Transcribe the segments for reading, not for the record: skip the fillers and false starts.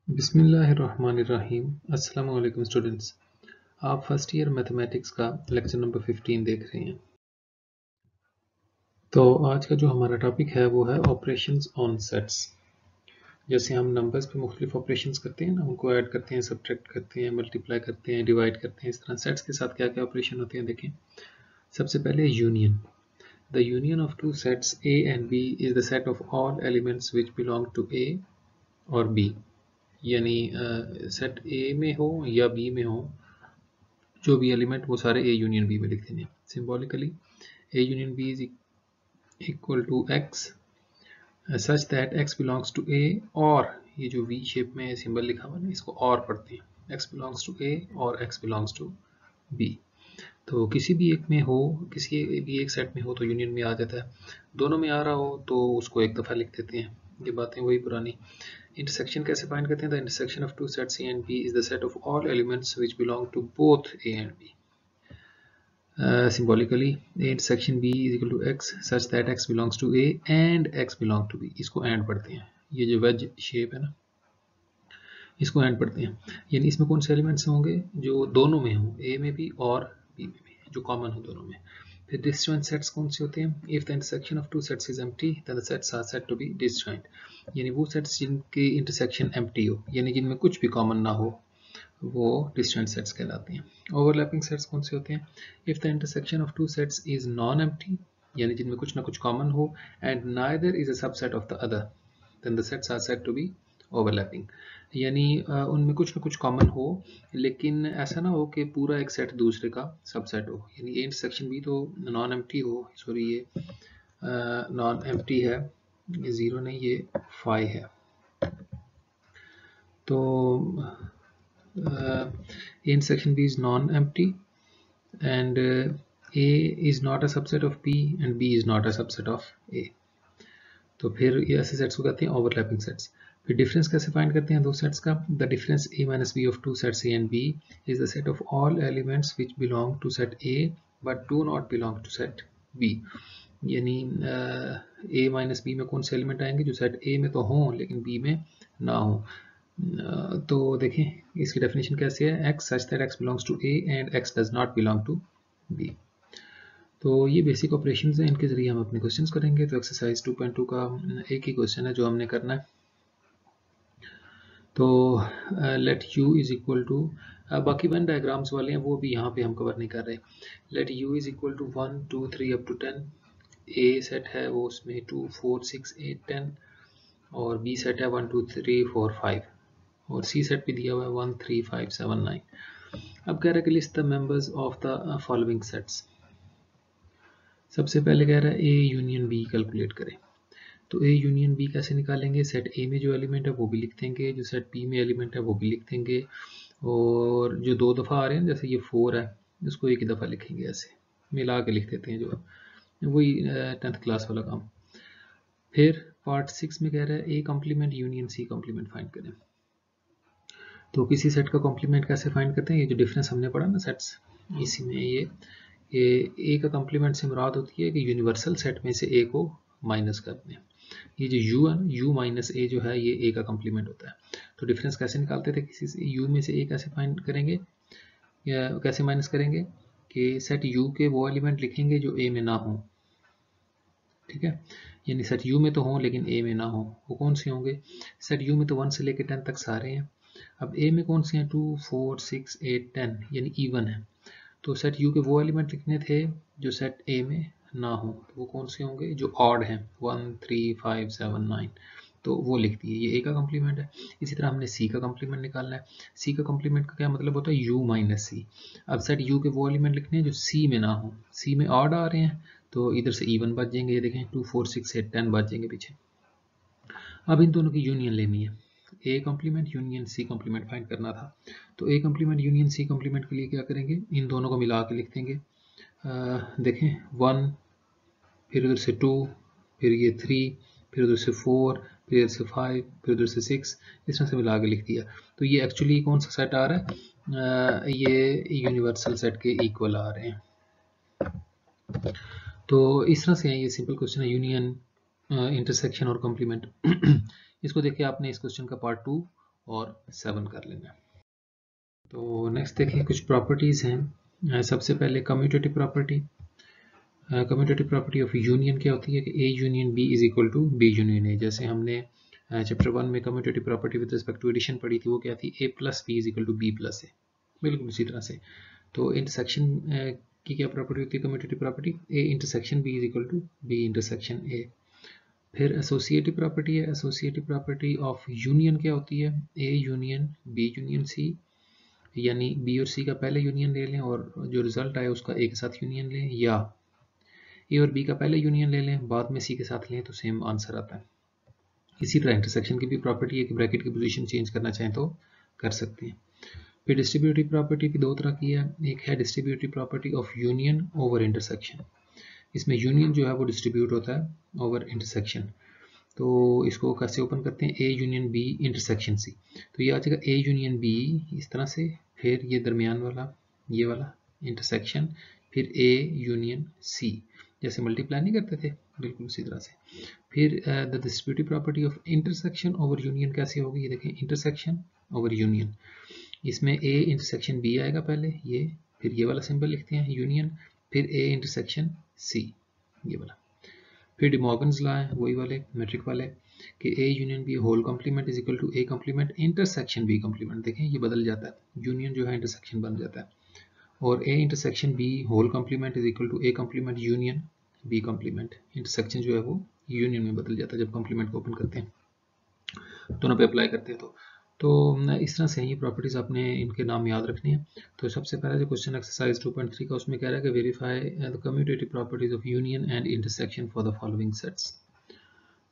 बिस्मिल्लाहिर्रहमानिर्रहीम। अस्सलाम वालेकुम स्टूडेंट्स। आप फर्स्ट ईयर मैथमेटिक्स का लेक्चर नंबर 15 देख रहे हैं। तो आज का जो हमारा टॉपिक है वो है ऑपरेशंस ऑन सेट्स। जैसे हम नंबर्स पे मुख्तलिफ ऑपरेशंस करते हैं ना, उनको ऐड करते हैं, सब्ट्रैक्ट करते हैं, मल्टीप्लाई करते हैं, डिवाइड करते हैं, इस तरह सेट्स के साथ क्या क्या ऑपरेशन होते हैं देखें। सबसे पहले union. The union of two sets A and B is the set of all elements which belong to A और बी। यानी सेट ए में हो या बी में हो, जो भी एलिमेंट वो सारे ए यूनियन बी में लिख देंगे। Symbolically A union B is equal to X such that X belongs to A, और ये जो वी शेप में सिंबल लिखा हुआ है इसको और पढ़ते हैं, एक्स बिलोंग्स टू ए और एक्स बिलोंग्स टू बी। तो किसी भी एक में हो, किसी भी एक सेट में हो तो यूनियन में आ जाता है। दोनों में आ रहा हो तो उसको एक दफ़ा लिख देते हैं। ये बातें वही पुरानी। इंटरसेक्शन कैसे फाइंड करते हैं? The intersection of two sets A and B is the set of all elements which belong to both A and B. Symbolically, a intersection b is equal to x such that x belongs to a and x belong to b। इसको and पढ़ते हैं, ये जो veg shape है ना इसको and पढ़ते हैं। यानी इसमें कौन से एलिमेंट्स होंगे जो दोनों में हो, ए में भी और बी में भी, जो कॉमन हो दोनों में। फिर डिस्जॉइंट सेट्स कौन से होते हैं? If the intersection of two sets is empty then the sets are said to be disjoint. यानी वो सेट्स जिनकी इंटरसेक्शन एम्प्टी हो, यानी जिनमें कुछ भी कॉमन ना हो, वो डिस्टेंट सेट्स कहलाते हैं। ओवरलैपिंग सेट्स कौन से होते हैं? If the intersection of two sets is non empty, यानी जिनमें कुछ ना कुछ कॉमन हो, and neither is a subset of the other then the sets are said to be overlapping. यानी उनमें कुछ ना कुछ कॉमन हो, लेकिन ऐसा ना हो कि पूरा एक सेट दूसरे का सबसेट हो। यानी ये इंटरसेक्शन भी तो नॉन एम्प्टी हो, सॉरी ये नॉन एम्प्टी है, ये ज़ीरो नहीं, ये 5 है। तो intersection B is non-empty and A is not a subset of B and B is not a subset of A। तो फिर ये ऐसे सेट्स को कहते हैं ओवरलैपिंग सेट्स। फिर डिफरेंस कैसे फाइंड करते हैं दो सेट्स का? The difference A minus B of two sets A and B is the set of all elements which belong to set A but do not belong to set B। यानी A minus B में कौन से element आएंगे जो set A में तो हों लेकिन B में ना हो। तो देखें इसकी डेफिनेशन कैसे है? x such that x belongs to a and x does not belong to b। तो ये बेसिक ऑपरेशंस हैं, इनके जरिए हम अपने क्वेश्चंस करेंगे। तो एक्सरसाइज 2.2 का एक ही क्वेश्चन है जो हमने करना है। तो let u is equal to, बाकी वन डायग्राम्स वाले हैं वो भी यहाँ पे हम कवर नहीं कर रहे। Let u is equal to 1 2 3 up to 10। a set है वो उसमें 2 4 6 8 10, और b सेट है 1 2 3 4 5, और सी सेट भी दिया हुआ है 1 3 5 7 9। अब कह रहा है कि list the members of the following sets. सबसे पहले कह रहा है ए यूनियन बी कैलकुलेट करें। तो ए यूनियन बी कैसे निकालेंगे? सेट ए में जो एलिमेंट है वो भी लिख देंगे, जो सेट बी में एलिमेंट है वो भी लिख देंगे, और जो दो दफ़ा आ रहे हैं जैसे ये 4 है उसको एक ही दफ़ा लिखेंगे, ऐसे मिला के लिख देते हैं, जो वही 10th क्लास वाला काम। फिर पार्ट 6 में कह रहा है A complement union C complement find करें। तो किसी सेट का कॉम्प्लीमेंट कैसे फाइंड करते हैं? ये जो डिफरेंस हमने पढ़ा ना सेट्स, इसी में ये ए का कॉम्प्लीमेंट से मुराद होती है कि यूनिवर्सल सेट में से ए को माइनस कर दें। ये जो यू है, यू माइनस ए जो है ये ए का कॉम्प्लीमेंट होता है। तो डिफरेंस कैसे निकालते थे? किसी से यू में से ए कैसे फाइंड करेंगे या कैसे माइनस करेंगे कि सेट यू के वो एलिमेंट लिखेंगे जो ए में ना हो, ठीक है। यानी सेट यू में तो हों लेकिन ए में ना हो, वो कौन से होंगे? सेट यू में तो 1 से लेकर 10 तक सारे हैं। अब ए में कौन से हैं? 2 4 6 8 10, यानी इवन है। तो सेट यू के वो एलिमेंट लिखने थे जो सेट ए में ना हो, तो वो कौन से होंगे? जो ऑड हैं, 1 3 5 7 9, तो वो लिख दिए, ये ए का कॉम्प्लीमेंट है। इसी तरह हमने सी का कॉम्प्लीमेंट निकालना है। सी का कॉम्प्लीमेंट का क्या मतलब होता है? यू माइनस सी। अब सेट यू के वो एलिमेंट लिखने हैं जो सी में ना हो, सी में ऑड आ रहे हैं तो इधर से इवन बच जाएंगे, ये देखें 2 4 6 8 10 बच जाएंगे पीछे। अब इन दोनों की यूनियन लेनी है, A complement union C complement find करना था। तो A complement union C complement के लिए क्या करेंगे? इन दोनों को मिला के लिख देंगे। देखें 1, फिर उधर से 2, फिर ये 3, फिर उधर से 4, फिर इधर से 5, फिर उधर से 6, इस तरह से मिला के लिख दिया। तो ये एक्चुअली कौन सा सेट आ रहा है? ये यूनिवर्सल सेट के इक्वल आ रहे हैं। तो इस तरह से है, ये सिंपल क्वेश्चन है, यूनियन, इंटरसेक्शन और कॉम्प्लीमेंट। इसको देखिए आपने इस क्वेश्चन का पार्ट 2 और 7 कर लेना है। तो नेक्स्ट देखिए कुछ प्रॉपर्टीज़ हैं। सबसे पहले commutative property. Commutative property of union क्या होती है कि A union B is equal to B union A. जैसे हमने चैप्टर 1 में commutative property with respect to addition पढ़ी थी, वो क्या थी, A plus B is equal to B plus A. बिल्कुल उसी तरह से तो इंटरसेक्शन की क्या प्रॉपर्टी होती है commutative property, A intersection B is equal to B intersection A. फिर एसोसिएटिव प्रॉपर्टी है, एसोसिएटिव प्रॉपर्टी ऑफ यूनियन क्या होती है, A union B union C, यानी बी और सी का पहले यूनियन ले लें और जो रिजल्ट आए उसका ए के साथ यूनियन लें, या ए और बी का पहले यूनियन ले लें बाद में सी के साथ लें तो सेम आंसर आता है। इसी तरह इंटरसेक्शन की भी प्रॉपर्टी है कि ब्रैकेट की पोजीशन चेंज करना चाहें तो कर सकते हैं। फिर डिस्ट्रीब्यूटिव प्रॉपर्टी भी दो तरह की है, एक है distributive property of union over intersection. इसमें यूनियन जो है वो डिस्ट्रीब्यूट होता है ओवर इंटरसेक्शन। तो इसको कैसे ओपन करते हैं, A union B intersection C. तो ये आ जाएगा ए यूनियन बी इस तरह से, फिर ये दरमियान वाला ये वाला इंटरसेक्शन, फिर ए यूनियन सी, जैसे मल्टीप्लाई नहीं करते थे बिल्कुल उसी तरह से। फिर the distributive property of intersection over union कैसे होगी, ये देखें इंटरसेक्शन ओवर यूनियन। इसमें ए इंटरसेक्शन बी आएगा पहले ये, फिर ये वाला सिंबल लिखते हैं यूनियन, फिर ए इंटरसेक्शन सी ये वाला। फिर डिमॉर्गन्स लॉ है वही वाले मैट्रिक वाले कि A union B whole complement is equal to A complement intersection B complement. देखें ये बदल जाता है, यूनियन जो है इंटरसेक्शन बन जाता है, और A intersection B whole complement is equal to A complement union B complement. Intersection जो है वो यूनियन में बदल जाता है जब कॉम्प्लीमेंट को ओपन करते हैं, दोनों पे अप्लाई करते हैं तो इस तरह से ये प्रॉपर्टीज़ आपने इनके नाम याद रखने हैं। तो सबसे पहला जो क्वेश्चन एक्सरसाइज 2.3 का उसमें कह रहा है कि verify the commutative properties of union and intersection for the following sets.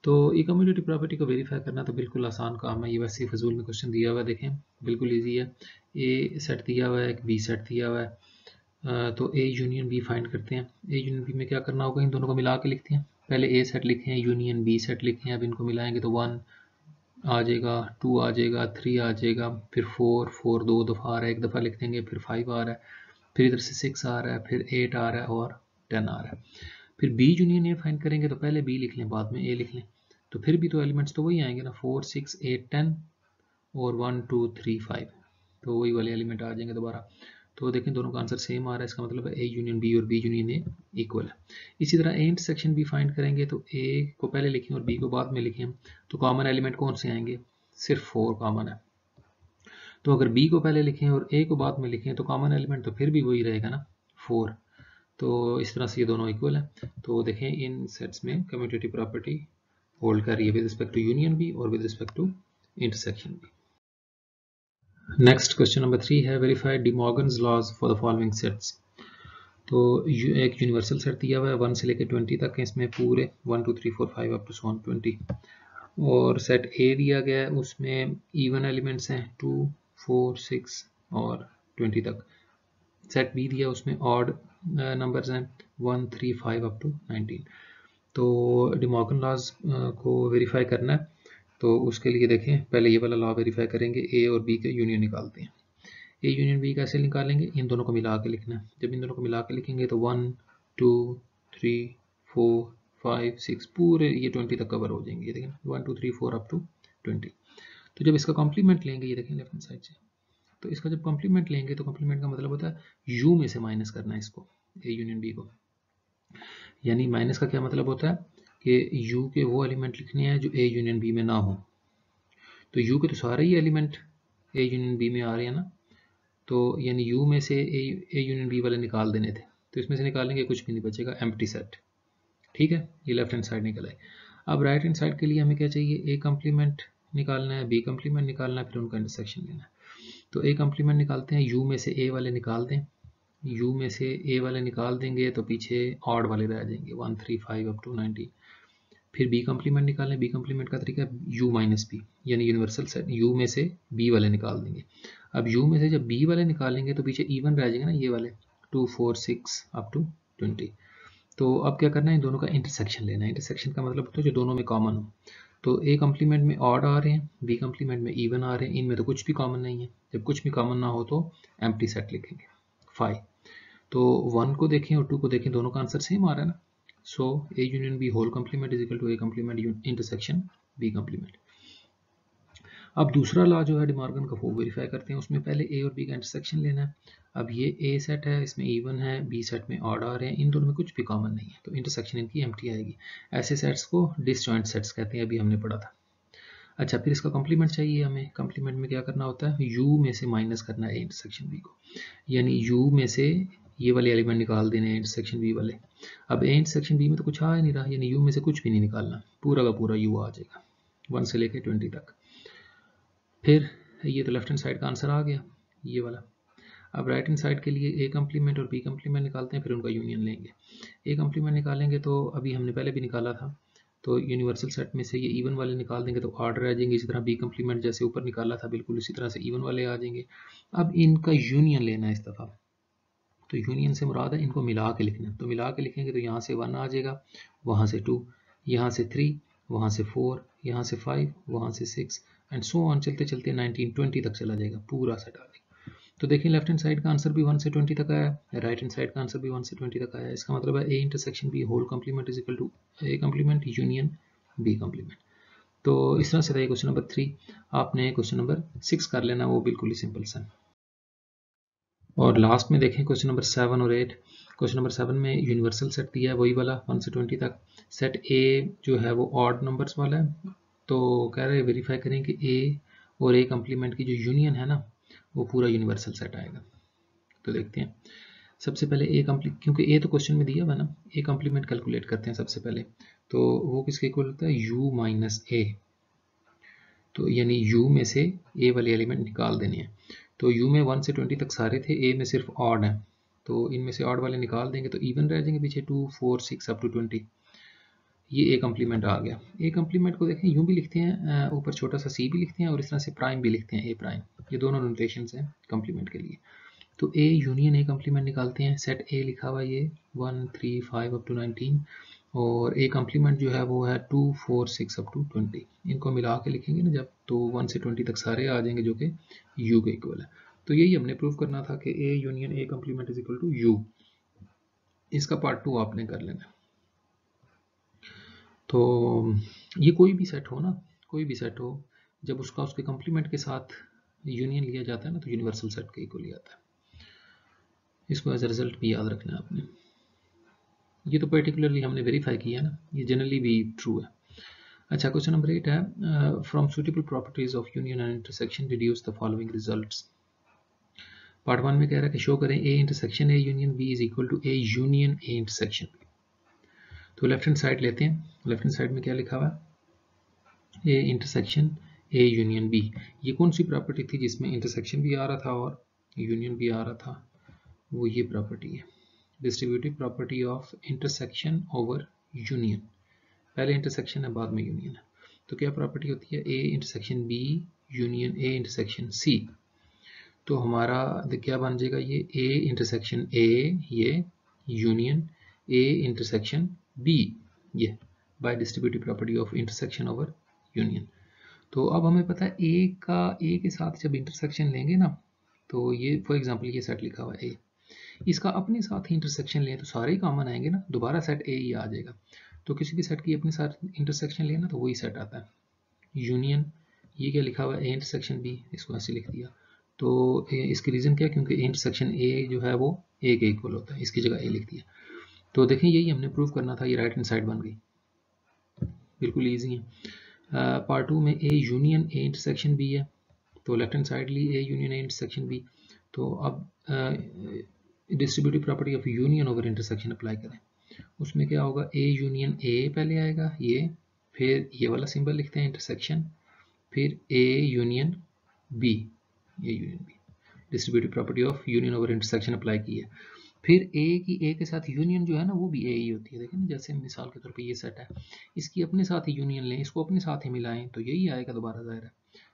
तो ये कम्यूटेटिव प्रॉपर्टी को वेरीफाई करना तो बिल्कुल आसान काम है, ये वैसे ही फजूल में क्वेश्चन दिया हुआ है, देखें बिल्कुल ईजी है। ए सेट दिया हुआ है, एक बी सेट दिया हुआ है, तो ए यूनियन बी फाइंड करते हैं। ए यूनियन बी में क्या करना होगा, इन दोनों को मिला के लिखते हैं। पहले ए सेट लिखे हैं, यूनियन बी सेट लिखे हैं, अब इनको मिलाएंगे तो 1 आ जाएगा, 2 आ जाएगा, 3 आ जाएगा, फिर 4 दो दफ़ा आ रहा है, एक दफ़ा लिख देंगे, फिर 5 आ रहा है, फिर इधर से 6 आ रहा है, फिर 8 आ रहा है और 10 आ रहा है। फिर बी यूनियन ए फाइंड करेंगे तो पहले बी लिख लें बाद में ए लिख लें, तो फिर भी तो एलिमेंट्स तो वही आएंगे ना, 4 6 8 10 और 1 2 3 5, तो वही वाले एलिमेंट आ जाएंगे दोबारा। तो देखें दोनों का आंसर सेम आ रहा है, इसका मतलब है ए यूनियन बी और बी यूनियन ए इक्वल है। इसी तरह ए इंटरसेक्शन बी फाइंड करेंगे तो ए को पहले लिखें और बी को बाद में लिखें, तो कॉमन एलिमेंट कौन से आएंगे, सिर्फ 4 कॉमन है। तो अगर बी को पहले लिखें और ए को बाद में लिखें तो कॉमन एलिमेंट तो फिर भी वही रहेगा ना 4। तो इस तरह से ये दोनों इक्वल है। तो देखें इन सेट्स में कम्यूटेटिव प्रॉपर्टी होल्ड कर रही है with respect to union B और with respect to intersection B. Next question number 3 है verify De Morgan's laws for the following sets. तो एक यूनिवर्सल सेट दिया हुआ है 1 से लेकर 20 तक है, इसमें पूरे 1 2 3 4 5 अप टू 20, और सेट ए दिया गया है उसमें इवन एलिमेंट्स हैं 2 4 6 और 20 तक। सेट बी दिया उसमें ऑड नंबर्स हैं 1 3 5 अप टू 19। तो डी मॉर्गन लॉज को वेरीफाई करना है, तो उसके लिए देखें पहले ये वाला लॉ वेरीफाई करेंगे, ए और बी के यूनियन निकालते हैं। ए यूनियन बी कैसे निकालेंगे, इन दोनों को मिला के लिखना है। जब इन दोनों को मिला के लिखेंगे तो 1 2 3 4 5 6 पूरे ये 20 तक कवर हो जाएंगे। ये देखें 1 2 3 4 अप टू 20। तो जब इसका कॉम्प्लीमेंट लेंगे, ये देखें लेफ्ट हैंड साइड से, तो इसका जब कॉम्प्लीमेंट लेंगे तो कॉम्प्लीमेंट का मतलब होता है यू में से माइनस करना है इसको, ए यूनियन बी को। यानी माइनस का क्या मतलब होता है कि यू के वो एलिमेंट लिखने हैं जो ए यूनियन बी में ना हो। तो यू के तो सारे ही एलिमेंट ए यूनियन बी में आ रहे हैं ना, तो यानी यू में से ए यूनियन बी वाले निकाल देने थे, तो इसमें से निकालेंगे कुछ भी नहीं बचेगा, एम्प्टी सेट। ठीक है, ये लेफ्ट हैंड साइड निकल आए। अब राइट हैंड साइड के लिए हमें क्या चाहिए, ए कम्प्लीमेंट निकालना है, बी कम्प्लीमेंट निकालना है, फिर उनका इंटरसेक्शन लेना है। तो ए कम्प्लीमेंट निकालते हैं, यू में से ए वाले निकाल दें, यू में से ए वाले निकाल देंगे तो पीछे ऑड वाले रह जाएंगे 1 3 5 अप टू 19। फिर बी कम्प्लीमेंट निकालें, बी कम्प्लीमेंट का तरीका है यू माइनस बी, यानी यूनिवर्सल सेट यू में से बी वाले निकाल देंगे। अब यू में से जब बी वाले निकालेंगे तो पीछे इवन रह जाएंगे ना ये वाले 2 4 6 अप टू 20। तो अब क्या करना है, इन दोनों का इंटरसेक्शन लेना है। इंटरसेक्शन का मतलब होता है जो दोनों में कॉमन हो। तो ए कम्प्लीमेंट में ऑड आ रहे हैं, बी कम्प्लीमेंट में इवन आ रहे हैं, इनमें तो कुछ भी कॉमन नहीं है। जब कुछ भी कॉमन ना हो तो एम्प्टी सेट लिखेंगे 5। तो 1 को देखें और 2 को देखें, दोनों का आंसर सेम आ रहा है ना। So A union B whole complement is equal to A complement intersection B complement. अब दूसरा लॉ जो है डिमॉर्गन का वो वेरीफाई करते हैं। उसमें पहले ए और बी का इंटरसेक्शन लेना है। अब ये ए सेट है, इसमें इवन है, बी सेट में ऑड आ रहे हैं, इन दोनों में कुछ भी कॉमन नहीं है, तो इंटरसेक्शन इनकी एम्प्टी आएगी। ऐसे सेट्स को डिसजॉइंट सेट्स कहते हैं, अभी हमने पढ़ा था। अच्छा, फिर इसका कॉम्प्लीमेंट चाहिए हमें। कॉम्प्लीमेंट में क्या करना होता है, यू में से माइनस करना है इंटरसेक्शन बी को, यानी यू में से ये वाले एलिमेंट निकाल देने हैं इंटरसेक्शन बी वाले। अब ए इंटरसेक्शन बी में तो कुछ आ ही नहीं रहा, यानी यू में से कुछ भी नहीं निकालना, पूरा का पूरा यू आ जाएगा 1 से लेकर 20 तक। फिर ये तो लेफ्ट हैंड साइड का आंसर आ गया, ये वाला। अब राइट हैंड साइड के लिए ए कम्प्लीमेंट और बी कम्प्लीमेंट निकालते हैं, फिर उनका यूनियन लेंगे। ए कम्प्लीमेंट निकालेंगे तो अभी हमने पहले भी निकाला था, तो यूनिवर्सल सेट में से ये इवन वाले निकाल देंगे तो ऑर्डर रह जाएंगे। इसी तरह बी कम्प्लीमेंट जैसे ऊपर निकाला था बिल्कुल इसी तरह से इवन वाले आ जाएंगे। अब इनका यूनियन लेना है इस दफ़ा, तो यूनियन से मुराद है इनको मिला के लिखना है। तो मिला के लिखेंगे तो यहाँ से 1 आ जाएगा, वहाँ से 2, यहाँ से 3, वहाँ से 4, यहाँ से 5, वहाँ से 6 एंड सो ऑन चलते चलते 19 20 तक चला जाएगा, पूरा सेट आ जाएगा। तो देखिए लेफ्ट हैंड साइड का आंसर भी 1 से 20 तक आया, राइट हैंड साइड का आंसर भी 1 से 20 तक आया। इसका मतलब है A intersection B whole complement is equal to A complement union B complement. तो इस तरह से था क्वेश्चन नंबर 3। आपने क्वेश्चन नंबर 6 कर लेना, वो बिल्कुल ही सिंपल सा। और लास्ट में देखें क्वेश्चन नंबर 7 और 8। क्वेश्चन नंबर 7 में यूनिवर्सल सेट दिया है वही वाला 1 से 20 तक। सेट ए जो है वो ऑड नंबर्स वाला है, तो कह रहे हैं वेरीफाई करें कि ए और ए कम्प्लीमेंट की जो यूनियन है ना वो पूरा यूनिवर्सल सेट आएगा। तो देखते हैं, सबसे पहले ए कम्प्लीट, क्योंकि ए तो क्वेश्चन में दिया हुआ ना, ए कम्प्लीमेंट कैलकुलेट करते हैं सबसे पहले। तो वो किसके इक्वल होता है, यू माइनस ए। तो यानी यू में से ए वाले एलिमेंट निकाल देने हैं। तो यू में 1 से 20 तक सारे थे, ए में सिर्फ ऑड है, तो इनमें से ऑड वाले निकाल देंगे तो इवन रह जाएंगे पीछे 2 4 6 अप टू 20। ये ए कम्प्लीमेंट आ गया। ए कम्प्लीमेंट को देखें यूँ भी लिखते हैं, ऊपर छोटा सा सी भी लिखते हैं और इस तरह से प्राइम भी लिखते हैं, ए प्राइम। ये दोनों नोटेशंस हैं कम्प्लीमेंट के लिए। तो ए यूनियन ए कम्प्लीमेंट निकालते हैं। सेट ए लिखा हुआ ये 1 3 5 अप टू 19 और ए कम्प्लीमेंट जो है वो है 2 4 6 अप टू 20। इनको मिला के लिखेंगे ना जब, तो 1 से 20 तक सारे आ जाएंगे जो कि यू के इक्वल है। तो यही हमने प्रूव करना था कि A union A complement is equal to U. इसका पार्ट 2 आपने कर लेना। तो ये कोई भी सेट हो ना, कोई भी सेट हो, जब उसका उसके कम्प्लीमेंट के साथ यूनियन लिया जाता है ना तो यूनिवर्सल सेट के इक्वल ही आता है। इसको एज अ रिजल्ट भी याद रखना है आपने। ये तो पर्टिकुलरली हमने वेरीफाई किया ना, ये जनरली भी ट्रू है। अच्छा, क्वेश्चन नंबर 8 है, from suitable properties of union and intersection deduce the following results. Part 1 में कह रहा है कि शो करें A intersection A union B is equal to A union A intersection B. तो लेफ्ट हैंड साइड लेते हैं। लेफ्ट हैंड साइड में क्या लिखा हुआ है, A intersection A union B. ये कौन सी प्रॉपर्टी थी जिसमें इंटरसेक्शन भी आ रहा था और यूनियन भी आ रहा था, वो ये प्रॉपर्टी है, distributive property of intersection over union. पहले इंटरसेक्शन है बाद में यूनियन है। तो क्या प्रॉपर्टी होती है, A intersection B union A intersection C. तो हमारा क्या बन जाएगा, ये ए इंटरसेक्शन ए, ये यूनियन ए इंटरसेक्शन बी, ये bye distributive property of intersection over union. तो अब हमें पता है ए के साथ जब इंटरसेक्शन लेंगे ना, तो ये फॉर एग्जांपल ये सेट लिखा हुआ है ए, इसका अपने साथ ही इंटरसेक्शन लें तो सारे ही कॉमन आएंगे ना, दोबारा सेट ए ही आ जाएगा। तो किसी भी सेट की अपने साथ इंटरसेक्शन लेना तो वही सेट आता है। यूनियन, ये क्या लिखा हुआ है, ए इंटरसेक्शन बी, इसको ऐसे लिख दिया। तो इसकी रीज़न क्या, क्योंकि इंटरसेक्शन ए जो है वो ए के इक्वल होता है, इसकी जगह ए लिख दिया। तो देखें यही हमने प्रूव करना था, ये राइट हैंड साइड बन गई, बिल्कुल ईजी है। पार्ट 2 में A union A intersection B है, तो लेफ्ट हैंड साइड ली A union A intersection B. तो अब distributive property of union over intersection apply करें। उसमें क्या होगा, ए यूनियन ए पहले आएगा ये, फिर ये वाला सिंबल लिखते हैं इंटरसेक्शन, फिर ए यूनियन बी, ये union B, distributive property of union over intersection apply की है। फिर ए के साथ यूनियन जो है ना वो भी ए ही होती है। देखें ना, जैसे मिसाल के तौर पे ये सेट है, इसकी अपने साथ ही यूनियन लें, इसको अपने साथ ही मिलाएं तो यही आएगा दोबारा, ज़ाहिर है।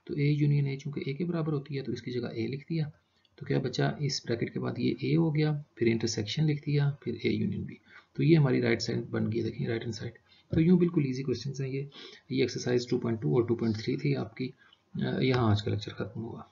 तो ए यूनियन ए चूंकि ए के बराबर होती है तो इसकी जगह ए लिख दिया। तो क्या बचा, इस ब्रैकेट के बाद ये ए हो गया, फिर इंटरसेक्शन लिख दिया, फिर ए यूनियन बी। तो ये हमारी राइट साइड बन गई, देखिए राइट हैंड साइड। तो यूँ बिल्कुल ईजी क्वेश्चन हैं ये एक्सरसाइज 2.2 और 2.3 थी आपकी। यहाँ आज का लेक्चर खत्म हुआ।